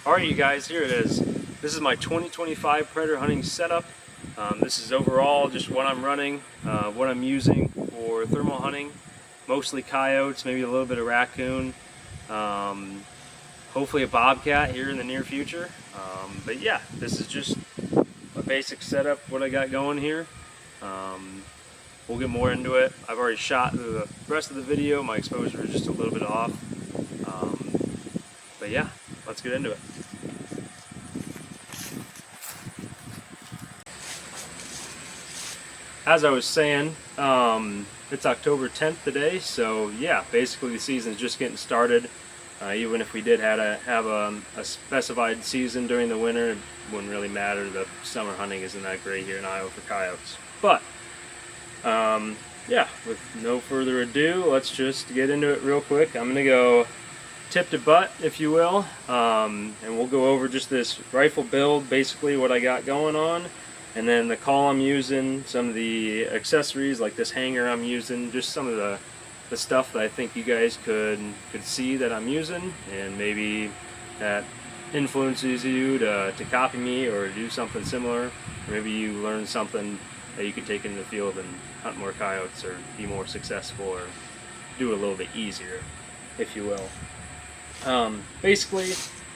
Alright, you guys, here it is. This is my 2025 predator hunting setup. This is overall just what I'm running, what I'm using for thermal hunting. Mostly coyotes, maybe a little bit of raccoon, hopefully a bobcat here in the near future. But yeah, this is just a basic setup, what I got going here. We'll get more into it. I've already shot the rest of the video. My exposure is just a little bit off. But yeah, let's get into it. As I was saying, it's October 10th today, so yeah, basically the season's just getting started. Even if we did have a specified season during the winter, it wouldn't really matter. The summer hunting isn't that great here in Iowa for coyotes. But yeah, with no further ado, let's just get into it real quick. I'm gonna go tip to butt, if you will, and we'll go over just this rifle build, basically what I got going on, and then the call I'm using, some of the accessories like this hanger I'm using, just some of the stuff that I think you guys could see that I'm using, and maybe that influences you to copy me or do something similar, or maybe you learn something that you can take into the field and hunt more coyotes or be more successful or do it a little bit easier, if you will. Basically,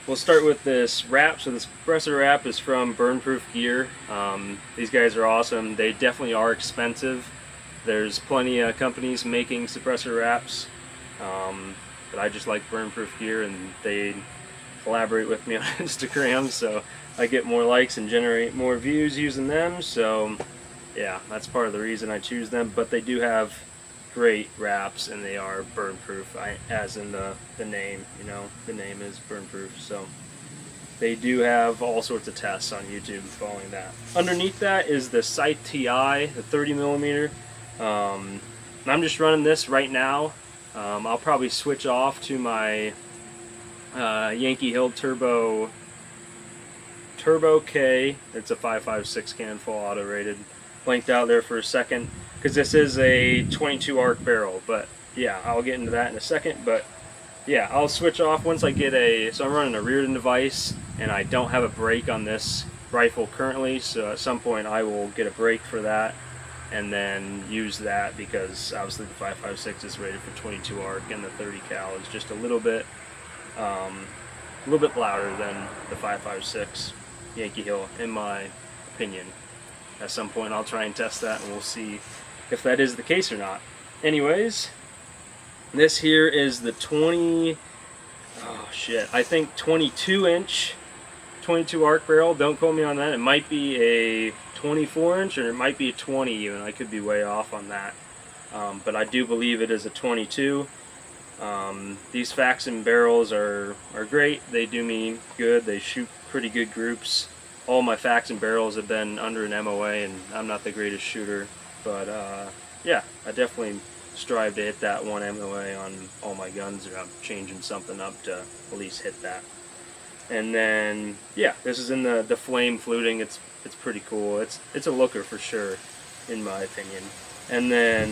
we'll start with this wrap. So this suppressor wrap is from Burn Proof Gear. These guys are awesome. They definitely are expensive. There's plenty of companies making suppressor wraps, but I just like Burn Proof Gear, and they collaborate with me on Instagram, so I get more likes and generate more views using them. So yeah, that's part of the reason I choose them. But they do have great wraps, and they are burn proof, as in the name, you know, the name is burn proof. So they do have all sorts of tests on YouTube following that. Underneath that is the Scythe TI, the 30 millimeter. And I'm just running this right now. I'll probably switch off to my Yankee Hill Turbo K. It's a 5.56 can, full auto rated. Blanked out there for a second because this is a 22 arc barrel, but yeah, I'll get into that in a second. But yeah, I'll switch off once I get so I'm running a Reardon device, and I don't have a brake on this rifle currently, so at some point I will get a brake for that and then use that, because obviously the 5.56 is rated for 22 arc, and the 30 cal is just a little bit louder than the 5.56 Yankee Hill, in my opinion. At some point I'll try and test that, and we'll see if that is the case or not. Anyways, this here is the I think 22 inch 22 arc barrel. Don't quote me on that. It might be a 24 inch, or it might be a 20 even. I could be way off on that. But I do believe it is a 22. These Faxon barrels are great. They do me good. They shoot pretty good groups. All my Faxon barrels have been under an MOA, and I'm not the greatest shooter, but yeah, I definitely strive to hit that one MOA on all my guns, or I'm changing something up to at least hit that. And then yeah, this is in the flame fluting. It's pretty cool. It's a looker for sure, in my opinion. And then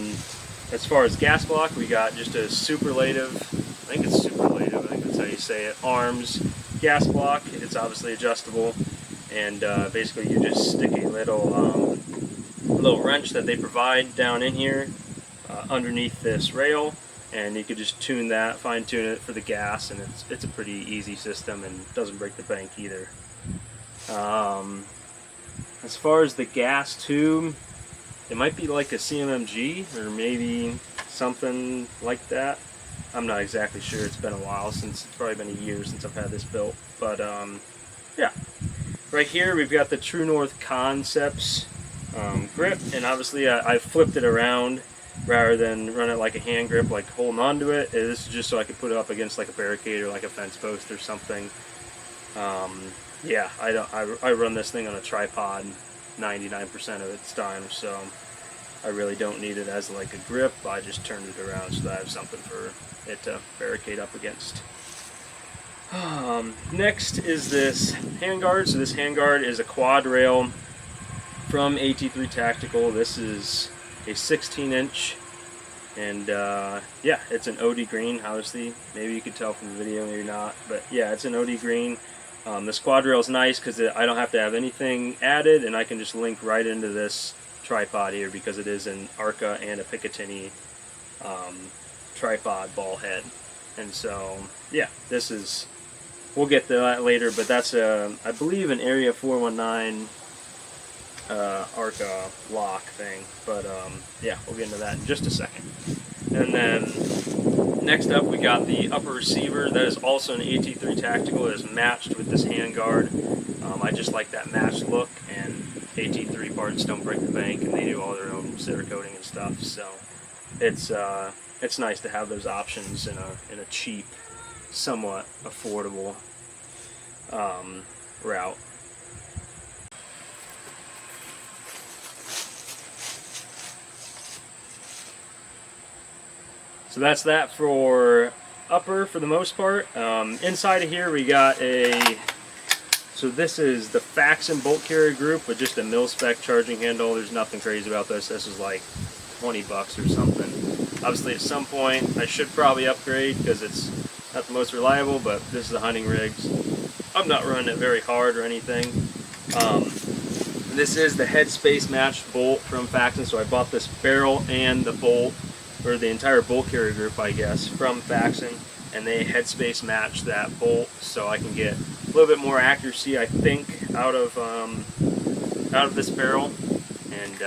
as far as gas block, we got just a superlative, I think it's superlative, I think that's how you say it, arms gas block. It's obviously adjustable, and basically you just stick a little wrench that they provide down in here underneath this rail, and you could just tune that, fine tune it for the gas, and it's a pretty easy system and doesn't break the bank either. As far as the gas tube, it might be like a CMMG, or maybe something like that. I'm not exactly sure. It's been a while since, it's probably been a year since I've had this built. But yeah, right here we've got the True North Concepts grip, and obviously I flipped it around rather than run it like a hand grip, like holding onto it. This is just so I could put it up against like a barricade or like a fence post or something. Yeah, I run this thing on a tripod 99% of its time, so I really don't need it as like a grip. I just turned it around so that I have something for it to barricade up against. Next is this handguard. So this handguard is a quad rail from AT3 Tactical. This is a 16-inch And yeah, it's an OD green. Obviously, maybe you could tell from the video, maybe not, but yeah, it's an OD green. The squad rail is nice because I don't have to have anything added, and I can just link right into this tripod here because it is an Arca and a Picatinny tripod ball head. And so yeah, this is, we'll get to that later, but that's I believe an Area 419 Arca lock thing. But yeah, we'll get into that in just a second. And then next up we got the upper receiver. That is also an AT3 Tactical. It is matched with this handguard. I just like that matched look, and AT3 parts don't break the bank, and they do all their own Cerakoting and stuff. So it's nice to have those options in a cheap, somewhat affordable route. So that's that for upper for the most part. Inside of here we got so this is the Faxon bolt carrier group with just a mil-spec charging handle. There's nothing crazy about this. This is like 20 bucks or something. Obviously at some point I should probably upgrade because it's not the most reliable, but this is a hunting rig. I'm not running it very hard or anything. This is the headspace matched bolt from Faxon, so I bought this barrel and the bolt, or the entire bolt carrier group I guess, from Faxon, and they headspace match that bolt so I can get a little bit more accuracy, I think, out of this barrel. And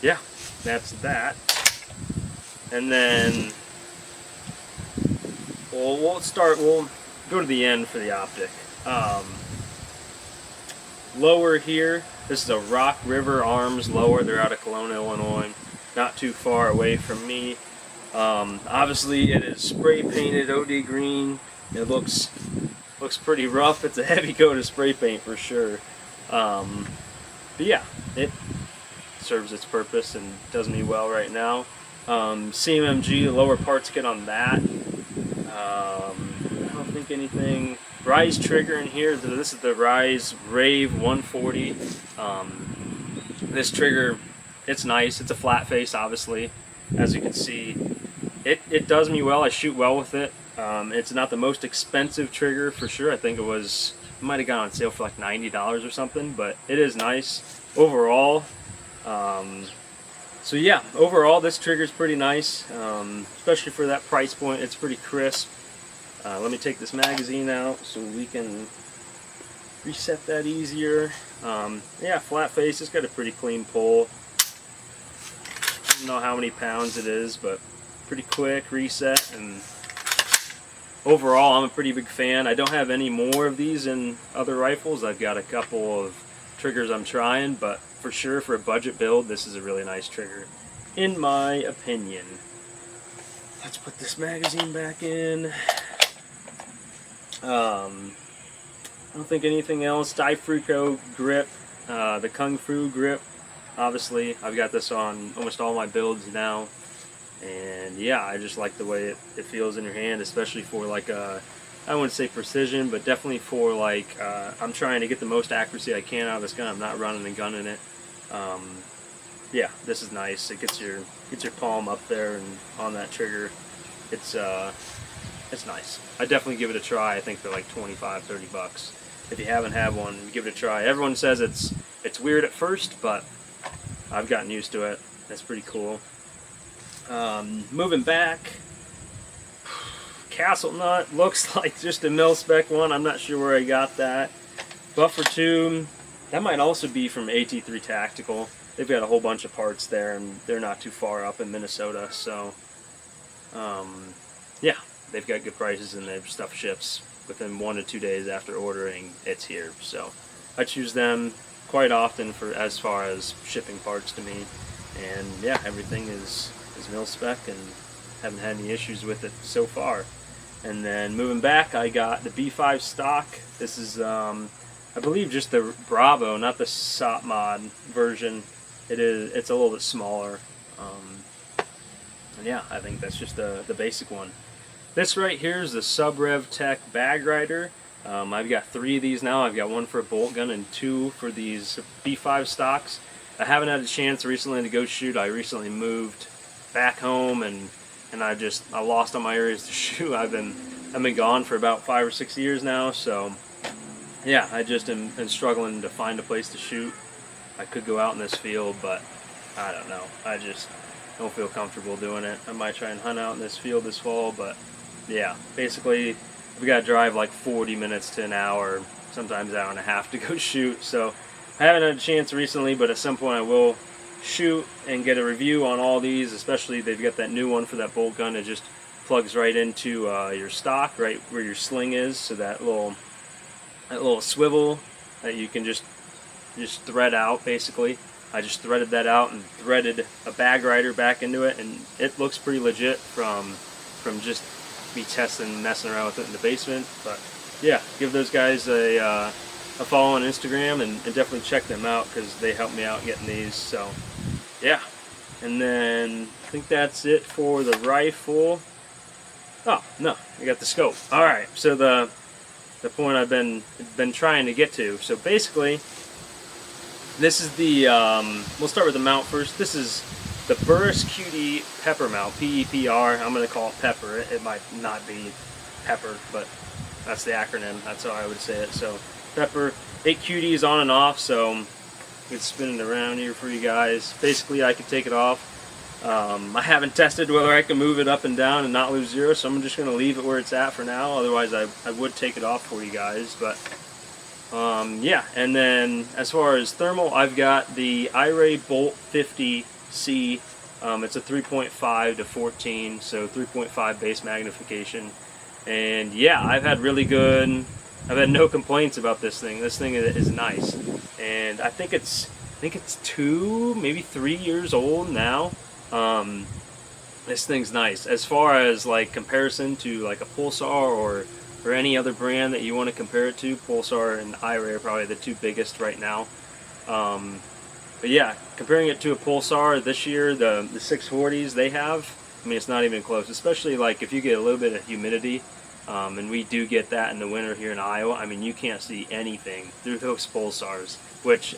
yeah, that's that. And then we'll go to the end for the optic. Lower here, this is a Rock River Arms lower. They're out of Kelowna, Illinois, not too far away from me. Obviously it is spray painted OD green. It looks pretty rough. It's a heavy coat of spray paint for sure. But yeah, it serves its purpose and does me well right now. CMMG, lower parts kit on that. I don't think anything. Rise trigger in here. This is the Rise Rave 140. This trigger, it's nice. It's a flat face, obviously, as you can see. It does me well. I shoot well with it. It's not the most expensive trigger for sure. I think it might have gone on sale for like $90 or something, but it is nice overall. So yeah, overall this trigger is pretty nice, especially for that price point. It's pretty crisp. Let me take this magazine out so we can reset that easier. Yeah, flat face. It's got a pretty clean pull. I don't know how many pounds it is, but pretty quick reset. And overall, I'm a pretty big fan. I don't have any more of these in other rifles. I've got a couple of triggers I'm trying, but for sure for a budget build, this is a really nice trigger, in my opinion. Let's put this magazine back in. I don't think anything else. Difruco grip, the Kung Fu grip. Obviously, I've got this on almost all my builds now, and yeah, I just like the way it feels in your hand, especially for like I wouldn't say precision, but definitely for like I'm trying to get the most accuracy I can out of this gun. I'm not running and gunning it. Yeah, this is nice. It gets your palm up there and on that trigger. It's nice. I definitely give it a try. I think they're like 25, 30 bucks. If you haven't had one, give it a try. Everyone says it's weird at first, but I've gotten used to it. That's pretty cool. Moving back, Castle Nut looks like just a mil-spec one. I'm not sure where I got that. Buffer tube, that might also be from AT3 Tactical. They've got a whole bunch of parts there, and they're not too far up in Minnesota, so yeah, they've got good prices, and their stuff ships within 1 to 2 days after ordering. It's here, so I choose them quite often for as far as shipping parts to me. And yeah, everything is mil-spec, and haven't had any issues with it so far. And then moving back, I got the B5 stock. This is I believe just the Bravo, not the SOP mod version. It's a little bit smaller. And yeah, I think that's just the basic one. This right here is the Sub-Rev Tech Bag Rider. I've got 3 of these now. I've got 1 for a bolt gun and 2 for these B5 stocks. I haven't had a chance recently to go shoot. I recently moved back home, and I lost all my areas to shoot. I've been gone for about 5 or 6 years now, so yeah, I just am struggling to find a place to shoot. I could go out in this field, but I don't know. I just don't feel comfortable doing it. I might try and hunt out in this field this fall, but yeah, basically we got to drive like 40 minutes to an hour, sometimes an hour and a half to go shoot. So I haven't had a chance recently, but at some point I will shoot and get a review on all these. Especially they've got that new one for that bolt gun. It just plugs right into your stock, right where your sling is. So that little swivel that you can just thread out basically. I just threaded that out and threaded a bag rider back into it, and it looks pretty legit from just me testing and messing around with it in the basement. But yeah, give those guys a follow on Instagram, and definitely check them out because they helped me out getting these. So yeah, and then I think that's it for the rifle. Oh no, I got the scope. All right, so the point I've been trying to get to. So basically, this is the, we'll start with the mount first. This is the Burris QD Pepper mount, P-E-P-R. I'm going to call it Pepper. It might not be Pepper, but that's the acronym. That's how I would say it. So Pepper, 8 QDs on and off, so I can spin it around here for you guys. Basically, I can take it off. I haven't tested whether I can move it up and down and not lose zero, so I'm just going to leave it where it's at for now. Otherwise, I would take it off for you guys, but yeah, and then as far as thermal, I've got the iRay Bolt 50C. It's a 3.5 to 14, so 3.5 base magnification. And yeah, I've had no complaints about this thing. This thing is nice, and I think it's 2, maybe 3 years old now. This thing's nice. As far as like comparison to like a Pulsar or any other brand that you want to compare it to, Pulsar and iRay are probably the two biggest right now. But yeah, comparing it to a Pulsar this year, the 640s they have, I mean, it's not even close. Especially like if you get a little bit of humidity, and we do get that in the winter here in Iowa. I mean, you can't see anything through those Pulsars.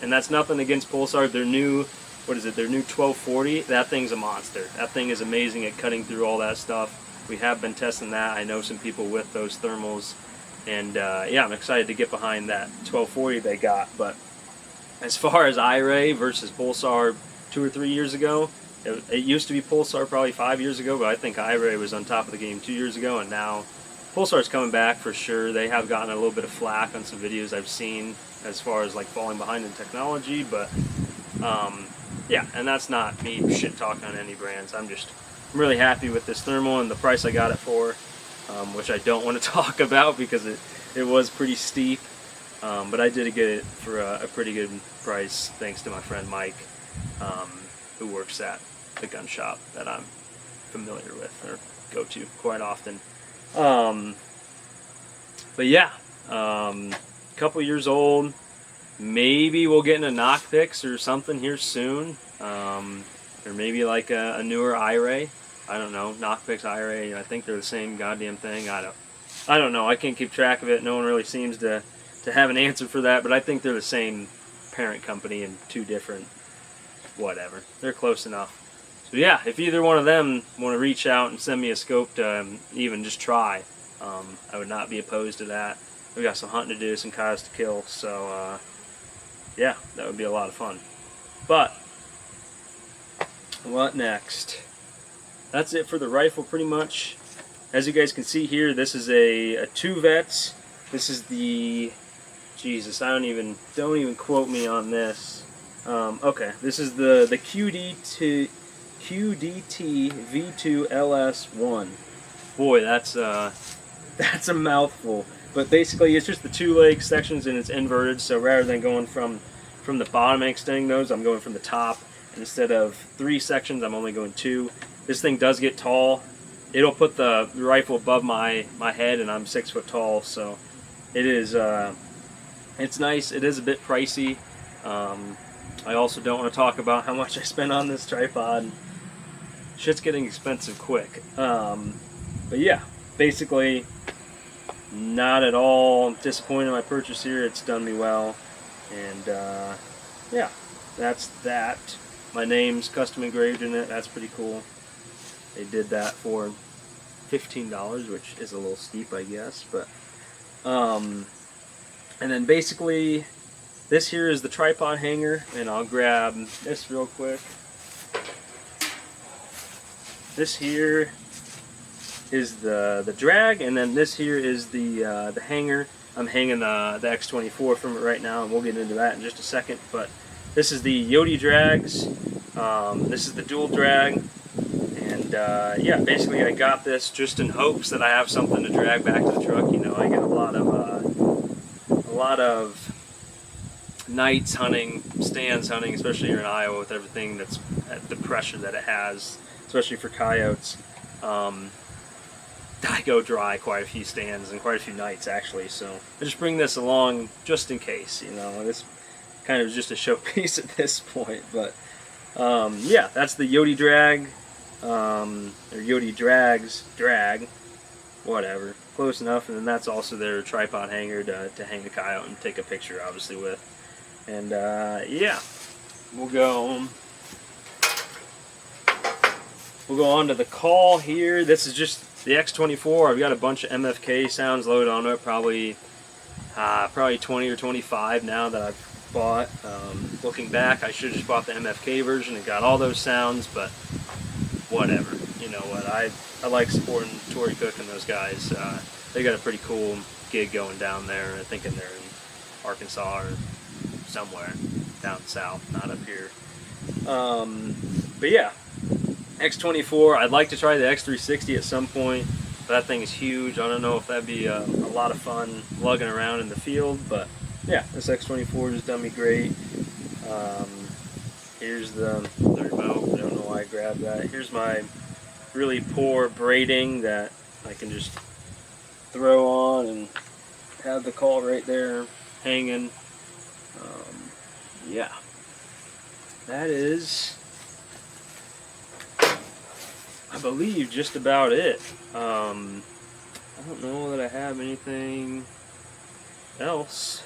And that's nothing against Pulsar. Their new, their new 1240. That thing's a monster. That thing is amazing at cutting through all that stuff. We have been testing that. I know some people with those thermals, and yeah, I'm excited to get behind that 1240 they got. But as far as iRay versus Pulsar 2 or 3 years ago, it used to be Pulsar probably 5 years ago, but I think iRay was on top of the game 2 years ago, and now Pulsar's coming back for sure. They have gotten a little bit of flack on some videos I've seen as far as like falling behind in technology, but yeah, and that's not me shit talking on any brands. I'm really happy with this thermal and the price I got it for, which I don't want to talk about because it was pretty steep, but I did get it for a pretty good price thanks to my friend Mike, who works at the gun shop that I'm familiar with or go to quite often. But yeah, couple years old. Maybe we'll get into knockpicks or something here soon, or maybe like a newer iRay. I don't know, knockpicks, iRay. I think they're the same goddamn thing. I don't know. I can't keep track of it. No one really seems to have an answer for that. But I think they're the same parent company and two different. Whatever. They're close enough. So yeah, if either one of them want to reach out and send me a scope to even just try, I would not be opposed to that. We got some hunting to do, some coyotes to kill. So yeah, that would be a lot of fun. But what next? That's it for the rifle pretty much. As you guys can see here, this is a 2 vets. This is the, Jesus, don't even quote me on this. Okay, this is the QDT V2 LS1. Boy, that's a mouthful. But basically, it's just the 2 leg sections and it's inverted. So rather than going from the bottom and extending those, I'm going from the top. Instead of 3 sections, I'm only going 2. This thing does get tall. It'll put the rifle above my head, and I'm 6 foot tall. So it is. It's nice. It is a bit pricey. I also don't want to talk about how much I spent on this tripod. Shit's getting expensive quick. But yeah, basically, not at all disappointed in my purchase here. It's done me well. And yeah, that's that. My name's custom engraved in it. That's pretty cool. They did that for $15, which is a little steep, I guess. But and then basically, this here is the tripod hanger, and I'll grab this real quick. This here is the drag, and then this here is the hanger. I'm hanging the X24 from it right now, and we'll get into that in just a second. But this is the Yodi drags. This is the dual drag, and yeah, basically I got this just in hopes that I have something to drag back to the truck. You know, I get a lot of nights hunting, stands hunting, especially here in Iowa with everything that's at the pressure that it has, especially for coyotes. I go dry quite a few stands and quite a few nights actually, so I just bring this along just in case. You know, this kind of just a showpiece at this point. But yeah, that's the Yodi drag, or Yodi drags drag, whatever, close enough. And then that's also their tripod hanger to hang the coyote and take a picture, obviously, with. And yeah, we'll go on to the call here. This is just the X24. I've got a bunch of MFK sounds loaded on it, probably 20 or 25 now that I've bought. Looking back, I should have just bought the MFK version and got all those sounds, but whatever. You know what? I like supporting Tory Cook and those guys. They got a pretty cool gig going down there. I think they're in Arkansas or somewhere down south, not up here. But yeah, X24. I'd like to try the X360 at some point, but that thing is huge. I don't know if that'd be a lot of fun lugging around in the field, but yeah, this X24 has done me great. Here's the remote. I don't know why I grabbed that. Here's my really poor braiding that I can just throw on and have the call right there hanging. Yeah, that is, I believe, just about it. I don't know that I have anything else.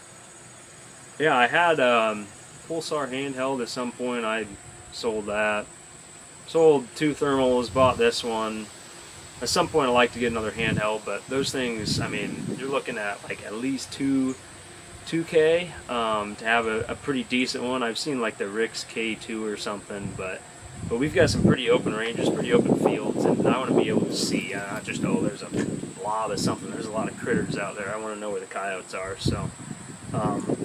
Yeah, I had Pulsar handheld at some point. I sold that. Sold 2 thermals, bought this one. At some point I'd like to get another handheld, but those things, I mean, you're looking at like at least 2K to have a pretty decent one. I've seen like the Rick's K2 or something, but we've got some pretty open ranges, pretty open fields, and I want to be able to see, not just, oh, there's a blob of something. There's a lot of critters out there. I want to know where the coyotes are. So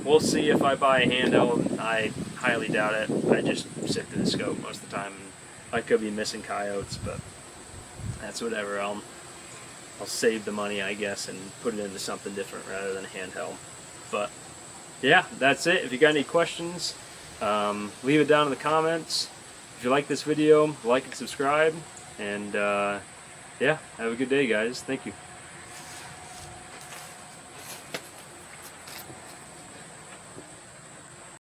we'll see if I buy a handheld. I highly doubt it. I just stick to the scope most of the time, and I could be missing coyotes, but that's whatever. I'll save the money, I guess, and put it into something different rather than a handheld. But yeah, that's it. If you got any questions, leave it down in the comments. If you like this video, like and subscribe. And yeah, have a good day, guys. Thank you.